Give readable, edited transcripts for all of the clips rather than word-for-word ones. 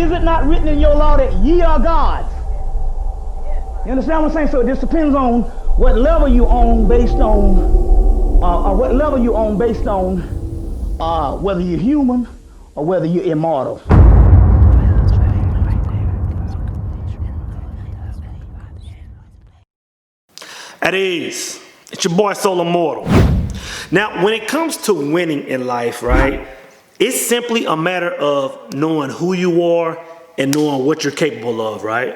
Is it not written in your law that ye are gods? You understand what I'm saying? So it just depends on what level you own based on, whether you're human or whether you're immortal. At ease. It's your boy Soul Immortal. Now, when it comes to winning in life, right, it's simply a matter of knowing who you are and knowing what you're capable of, right?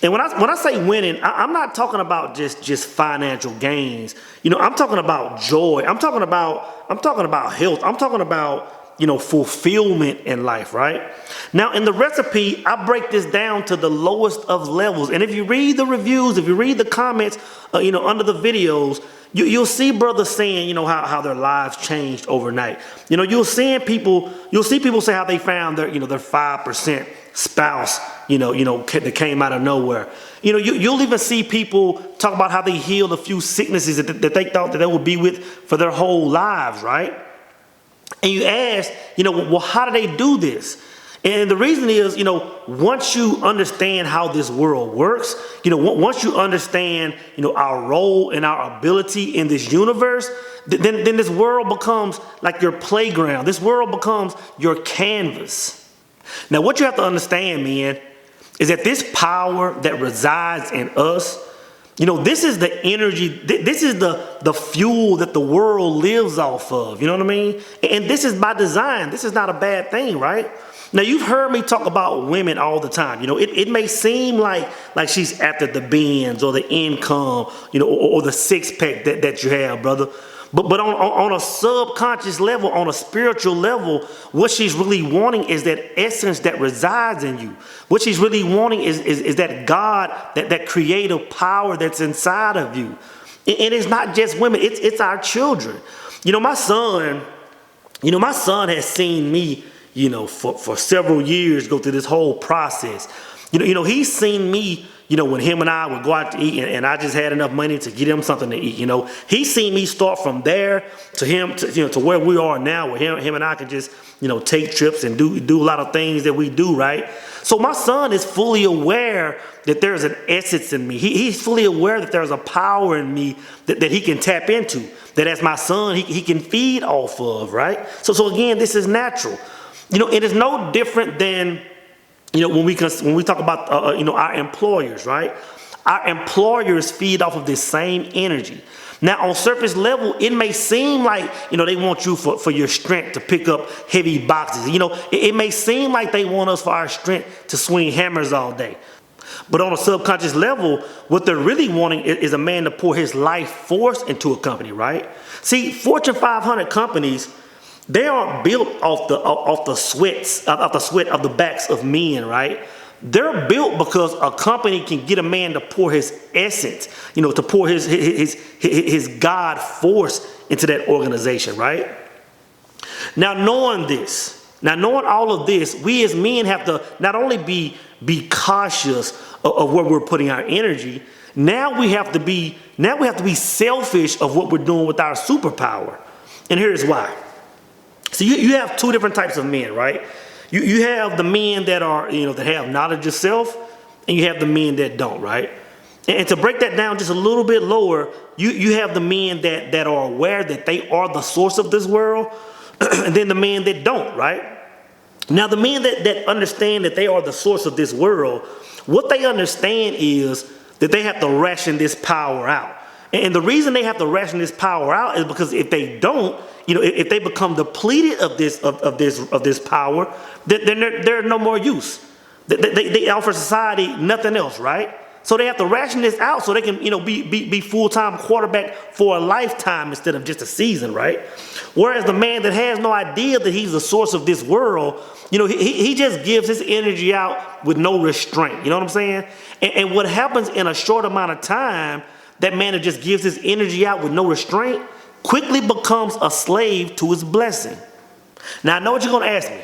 And when I say winning, I'm not talking about just financial gains. You know, I'm talking about joy. I'm talking about health. I'm talking about, you know, fulfillment in life, right? Now, in the recipe, I break this down to the lowest of levels. And if you read the reviews, if you read the comments, under the videos, you'll see brothers saying, you know, how their lives changed overnight. You know, you'll see people say how they found their 5% spouse, that came out of nowhere. You know, you'll even see people talk about how they healed a few sicknesses that they thought that they would be with for their whole lives, right? And you ask, well, how do they do this? And the reason is, once you understand how this world works, once you understand, our role and our ability in this universe, then this world becomes like your playground. This world becomes your canvas. Now, what you have to understand, man, is that this power that resides in us, this is the energy, this is the fuel that the world lives off of, you know what I mean? And this is by design. This is not a bad thing, right? Now, you've heard me talk about women all the time. It may seem like she's after the Benz or the income, or the six-pack that you have, brother. But on a subconscious level, on a spiritual level, what she's really wanting is that essence that resides in you. What she's really wanting is that God, that creative power that's inside of you. And it's not just women, it's our children. My son has seen me, for several years go through this whole process. He's seen me, when him and I would go out to eat and I just had enough money to get him something to eat, He's seen me start from there to him, to where we are now, where him and I can just, take trips and do a lot of things that we do, right? So my son is fully aware that there's an essence in me. He's fully aware that there's a power in me that he can tap into, that as my son, he can feed off of, right? So again, this is natural. It is no different than, when we talk about, our employers, right? Our employers feed off of this same energy. Now, on surface level, it may seem like, they want you for your strength to pick up heavy boxes. It may seem like they want us for our strength to swing hammers all day. But on a subconscious level, what they're really wanting is a man to pour his life force into a company, right? See, Fortune 500 companies, they aren't built off the sweat of the backs of men, right? They're built because a company can get a man to pour his essence, to pour his God force into that organization, right? Now, knowing all of this, we as men have to not only be cautious of where we're putting our energy. Now we have to be selfish of what we're doing with our superpower. And here's why. So you have two different types of men, right? You have the men that are, that have knowledge of self, and you have the men that don't, right? And to break that down just a little bit lower, you have the men that are aware that they are the source of this world, and then the men that don't, right? Now, the men that understand that they are the source of this world, what they understand is that they have to ration this power out. And the reason they have to ration this power out is because if they don't, if they become depleted of this power, then they're no more use. They offer society nothing else, right? So they have to ration this out so they can, be full-time quarterback for a lifetime instead of just a season, right? Whereas the man that has no idea that he's the source of this world, he just gives his energy out with no restraint. You know what I'm saying? And what happens in a short amount of time, that man that just gives his energy out with no restraint quickly becomes a slave to his blessing. Now, I know what you're going to ask me.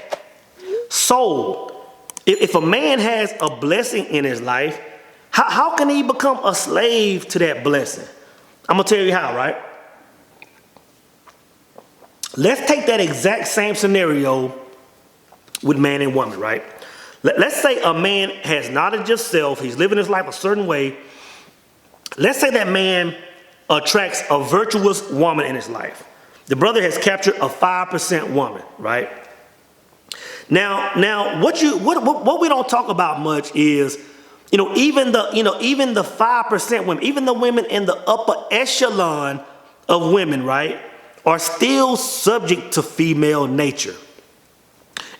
So, if a man has a blessing in his life, how can he become a slave to that blessing? I'm going to tell you how, right? Let's take that exact same scenario with man and woman, right? Let's say a man has knowledge of self. He's living his life a certain way. Let's say that man attracts a virtuous woman in his life. The brother has captured a 5% woman, right? Now, what we don't talk about much is, even the 5% women, even the women in the upper echelon of women, right, are still subject to female nature.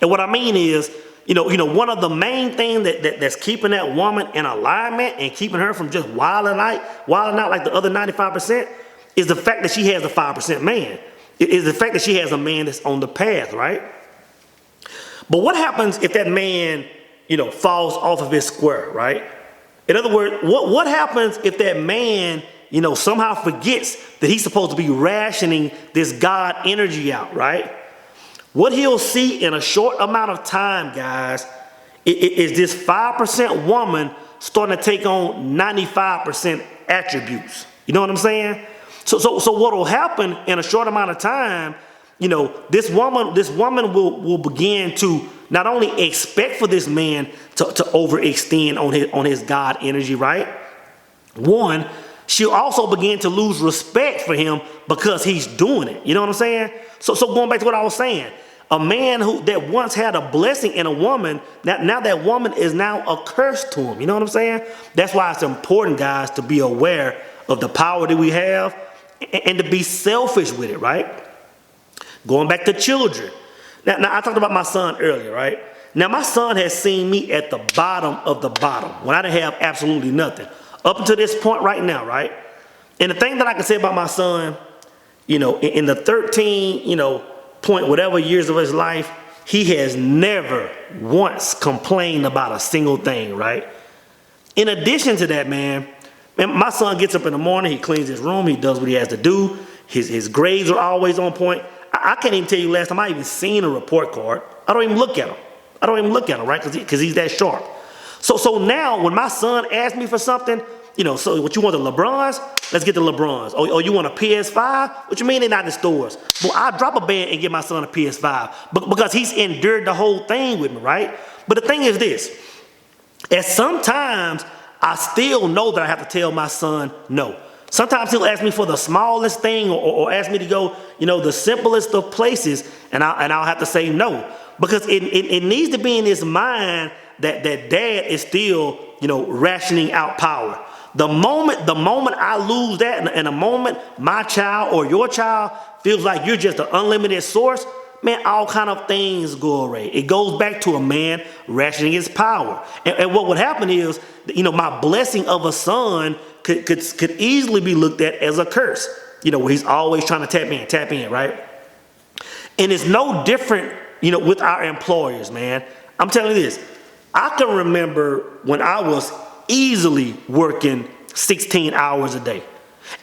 And what I mean is, one of the main things that's keeping that woman in alignment and keeping her from just wilding out like the other 95% is the fact that she has a 5% man. It is the fact that she has a man that's on the path, right? But what happens if that man, falls off of his square, right? In other words, what happens if that man, somehow forgets that he's supposed to be rationing this God energy out, right? What he'll see in a short amount of time, guys, is this 5% woman starting to take on 95% attributes. You know what I'm saying? So what will happen in a short amount of time, this woman will begin to not only expect for this man to overextend on his God energy, right? One, she'll also begin to lose respect for him because he's doing it. You know what I'm saying? So going back to what I was saying, a man that once had a blessing in a woman, now that woman is now a curse to him. You know what I'm saying? That's why it's important, guys, to be aware of the power that we have and to be selfish with it, right? Going back to children. Now I talked about my son earlier, right? Now my son has seen me at the bottom of the bottom when I didn't have absolutely nothing. Up until this point right now, right? And the thing that I can say about my son, in the 13, point whatever years of his life, he has never once complained about a single thing, right? In addition to that, man, my son gets up in the morning, he cleans his room, he does what he has to do. His grades are always on point. I can't even tell you last time I even seen a report card. I don't even look at him, right? Because he's that sharp. So now when my son asks me for something, so what you want, the LeBrons? Let's get the LeBrons. Oh, you want a PS5? What you mean they're not in the stores? Well, I'll drop a band and get my son a PS5 because he's endured the whole thing with me, right? But the thing is this, at sometimes I still know that I have to tell my son no. Sometimes he'll ask me for the smallest thing or ask me to go, the simplest of places, and I'll have to say no. Because it needs to be in his mind that dad is still, rationing out power. The moment I lose that, and the moment my child or your child feels like you're just an unlimited source, man, all kind of things go away. It goes back to a man rationing his power. And what would happen is, my blessing of a son could easily be looked at as a curse. Where he's always trying to tap in, right? And it's no different, with our employers, man. I'm telling you this. I can remember when I was easily working 16 hours a day.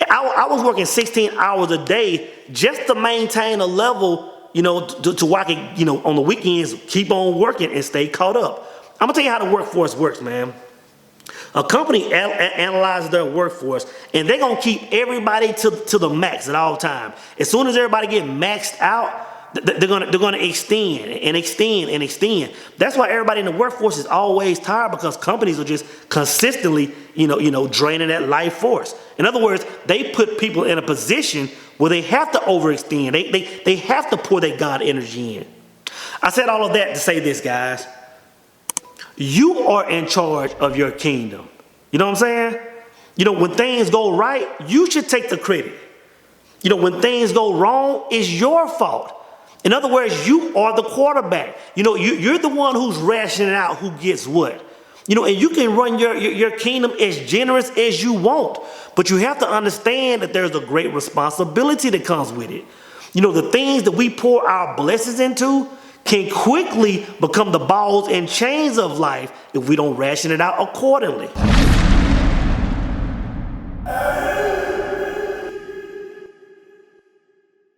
I was working 16 hours a day just to maintain a level, to where I could, on the weekends, keep on working and stay caught up. I'm gonna tell you how the workforce works, man. A company analyzes their workforce, and they're gonna keep everybody to the max at all times. As soon as everybody get maxed out, they're gonna extend and extend and extend. That's why everybody in the workforce is always tired, because companies are just consistently, draining that life force. In other words, they put people in a position where they have to overextend. They have to pour their God energy in. I said all of that to say this, guys. You are in charge of your kingdom. You know what I'm saying? When things go right, you should take the credit. When things go wrong, it's your fault. In other words, you are the quarterback. You're the one who's rationing out who gets what. And you can run your kingdom as generous as you want, but you have to understand that there's a great responsibility that comes with it. The things that we pour our blessings into can quickly become the balls and chains of life if we don't ration it out accordingly.